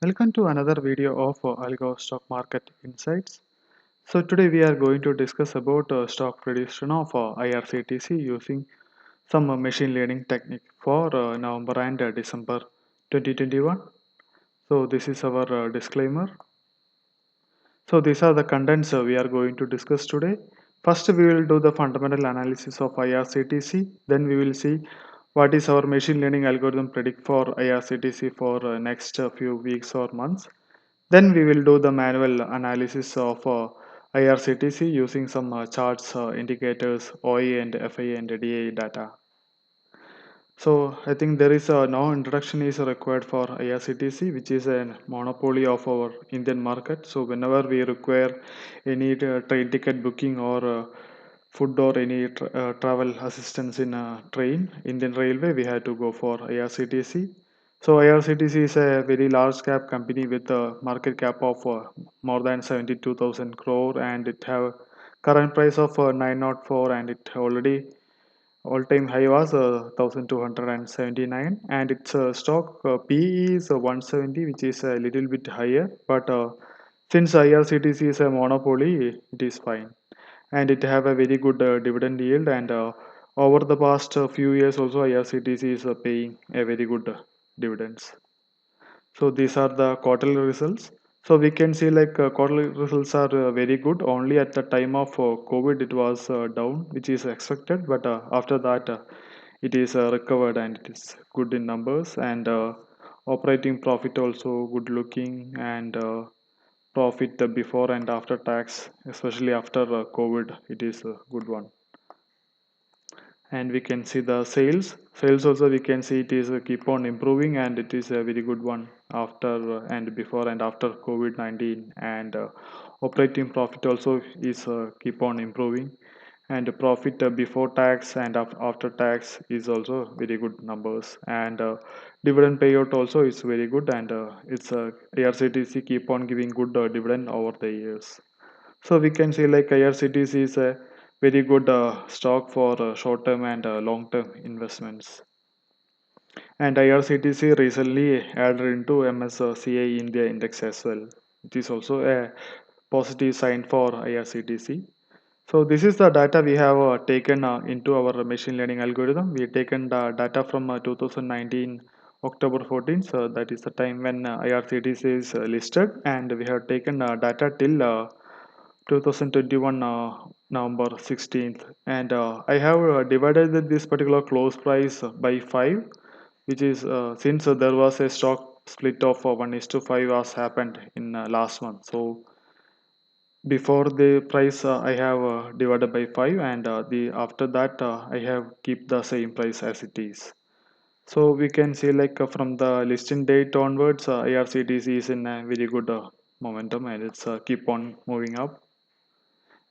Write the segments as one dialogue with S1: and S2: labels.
S1: Welcome to another video of Algo Stock Market Insights. So today we are going to discuss about stock prediction of IRCTC using some machine learning technique for November and December 2021. So this is our disclaimer. So these are the contents we are going to discuss today. First, we will do the fundamental analysis of IRCTC. Then we will see what is our machine learning algorithm predict for IRCTC for next few weeks or months. Then we will do the manual analysis of IRCTC using some charts, indicators, OI and FI and DA data. So I think there is no introduction is required for IRCTC, which is a monopoly of our Indian market. So whenever we require any train ticket booking or food or any travel assistance in a train, Indian Railway, we had to go for IRCTC. So IRCTC is a very large cap company with a market cap of more than 72,000 crore, and it have current price of 904, and it already all-time high was 1279, and its stock PE is 170, which is a little bit higher, but since IRCTC is a monopoly, it is fine, and it have a very good dividend yield, and over the past few years also IRCTC is paying a very good dividends. So these are the quarterly results. So we can see like quarterly results are very good. Only at the time of COVID it was down, which is expected. But after that it is recovered and it is good in numbers, and operating profit also good looking, and profit before and after tax, especially after COVID, it is a good one. And we can see the sales also, we can see it is keep on improving, and it is a very good one after and before and after COVID-19, and operating profit also is keep on improving, and profit before tax and after tax is also very good numbers, and dividend payout also is very good, and it's IRCTC keep on giving good dividend over the years. So we can see like IRCTC is a very good stock for short-term and long-term investments. And IRCTC recently added into MSCI India Index as well. It is also a positive sign for IRCTC. So this is the data we have taken into our machine learning algorithm. We have taken the data from 2019 October 14th. So that is the time when IRCTC is listed, and we have taken data till 2021 November 16th, and I have divided this particular close price by 5, which is since there was a stock split of 1 is to 5 was happened in last month. So before the price I have divided by 5, and the after that I have keep the same price as it is. So we can see like from the listing date onwards, IRCTC is in a very good momentum, and it's keep on moving up,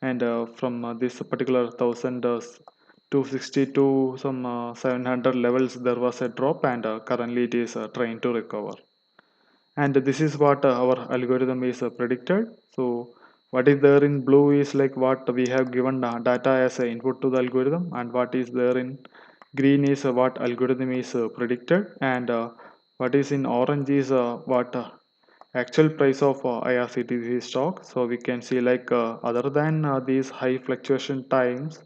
S1: and from this particular 1260 to some 700 levels there was a drop, and currently it is trying to recover, and this is what our algorithm is predicted. So what is there in blue is like what we have given data as a input to the algorithm, and what is there in green is what algorithm is predicted, and what is in orange is what actual price of IRCTC stock. So we can see like other than these high fluctuation times,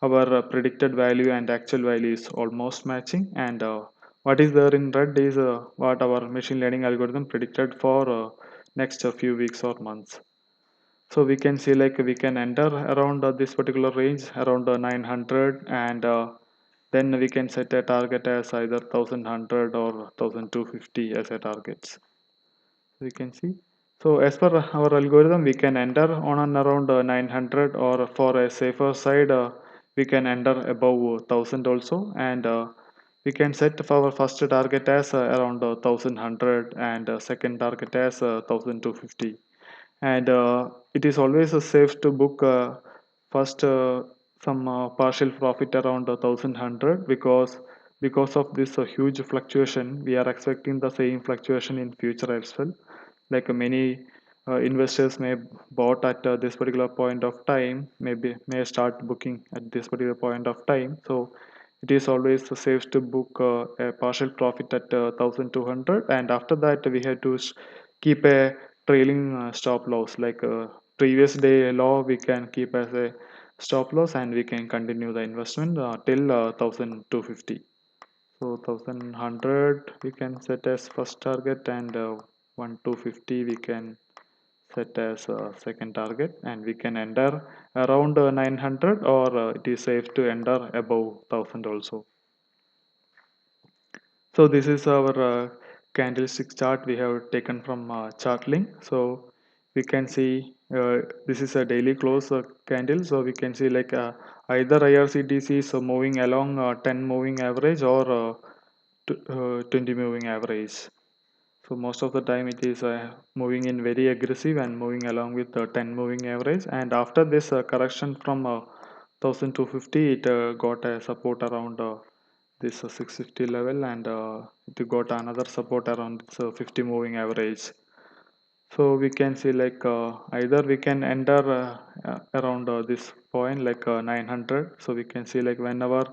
S1: our predicted value and actual value is almost matching, and what is there in red is what our machine learning algorithm predicted for next few weeks or months. So we can see like we can enter around this particular range around 900, and then we can set a target as either 1100 or 1250 as a targets. We can see, so as per our algorithm we can enter on and around 900, or for a safer side we can enter above 1000 also, and we can set for our first target as around 1100, and second target as 1250, and it is always safe to book first some partial profit around 1100, because of this huge fluctuation we are expecting the same fluctuation in future as well. Like many investors may bought at this particular point of time, maybe may start booking at this particular point of time. So it is always safe to book a partial profit at 1200, and after that we have to keep a trailing stop loss, like previous day low we can keep as a stop loss, and we can continue the investment till 1250. So 1100 we can set as first target, and 1250 we can set as a second target, and we can enter around 900, or it is safe to enter above 1000 also. So this is our candlestick chart we have taken from ChartLink. So we can see this is a daily close candle. So we can see like either IRCTC is moving along 10 moving average, or 20 moving average. So most of the time it is moving in very aggressive and moving along with the 10 moving average. And after this correction from 1250, it got a support around this 650 level, and it got another support around this 50 moving average. So we can see like either we can enter around this point, like 900. So we can see like whenever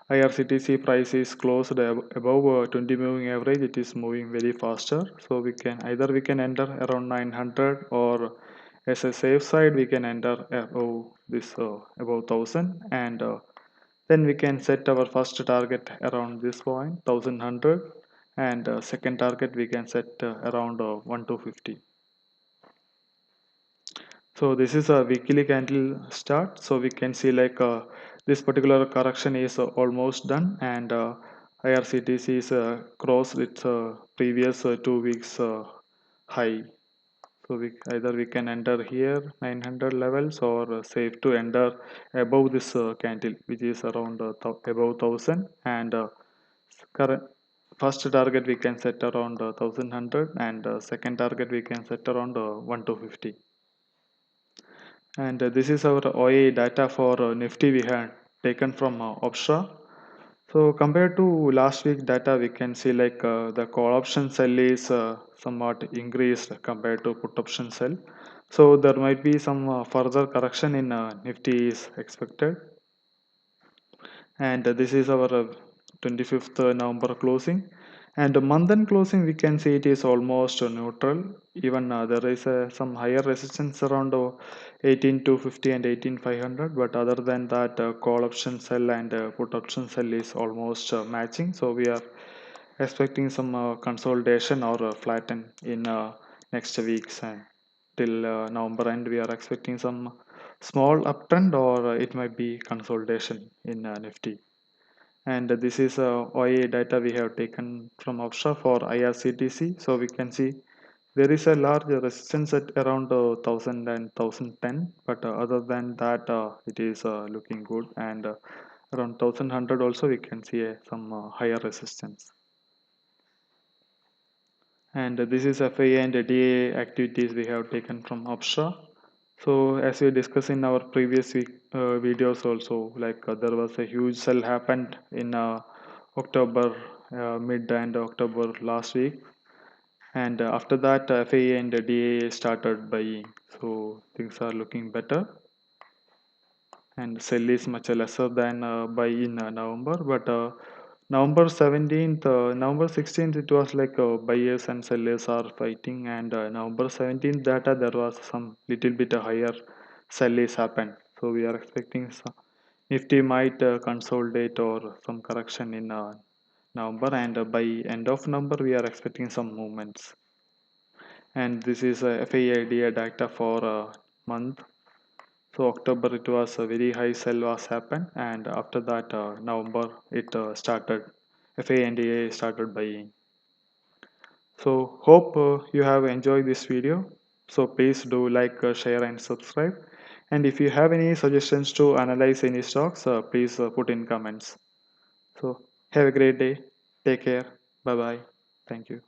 S1: IRCTC price is closed above 20 moving average, it is moving very faster. So we can either we can enter around 900, or as a safe side we can enter above this above 1000, and then we can set our first target around this point 1100, and second target we can set around 1250. So this is a weekly candle start. So we can see like this particular correction is almost done, and IRCTC is crossed its previous 2 weeks high. So we either we can enter here 900 levels, or safe to enter above this candle, which is around above 1000, and current first target we can set around 1100, and second target we can set around 1250. And this is our OA data for Nifty we had taken from Opstra. So compared to last week data, we can see like the call option sell is somewhat increased compared to put option sell. So there might be some further correction in Nifty is expected. And this is our 25th November closing, and the month end closing we can see it is almost neutral. Even there is some higher resistance around 18250 and 18500, but other than that call option sell and put option sell is almost matching. So we are expecting some consolidation or flatten in next weeks, and till November end we are expecting some small uptrend, or it might be consolidation in Nifty. And this is OIA data we have taken from Opstra for IRCTC. So we can see there is a large resistance at around 1000 and 1010, but other than that it is looking good, and around 1100 also we can see some higher resistance. And this is FIA and DA activities we have taken from Opstra. So as we discussed in our previous week, videos also, like there was a huge sell happened in October, mid and October last week, and after that FIA and DA started buying. So things are looking better, and sell is much lesser than buy in November, but November 17th, November 16th, it was like buyers and sellers are fighting, and November 17th data there was some little bit higher sell is happened. So we are expecting some Nifty might consolidate or some correction in November, and by end of November we are expecting some movements. And this is FAIDA data for a month. So October it was a very high sell was happened, and after that November it started FANDA started buying. So hope you have enjoyed this video. So please do like, share and subscribe. And if you have any suggestions to analyze any stocks, please put in comments. So have a great day. Take care. Bye bye. Thank you.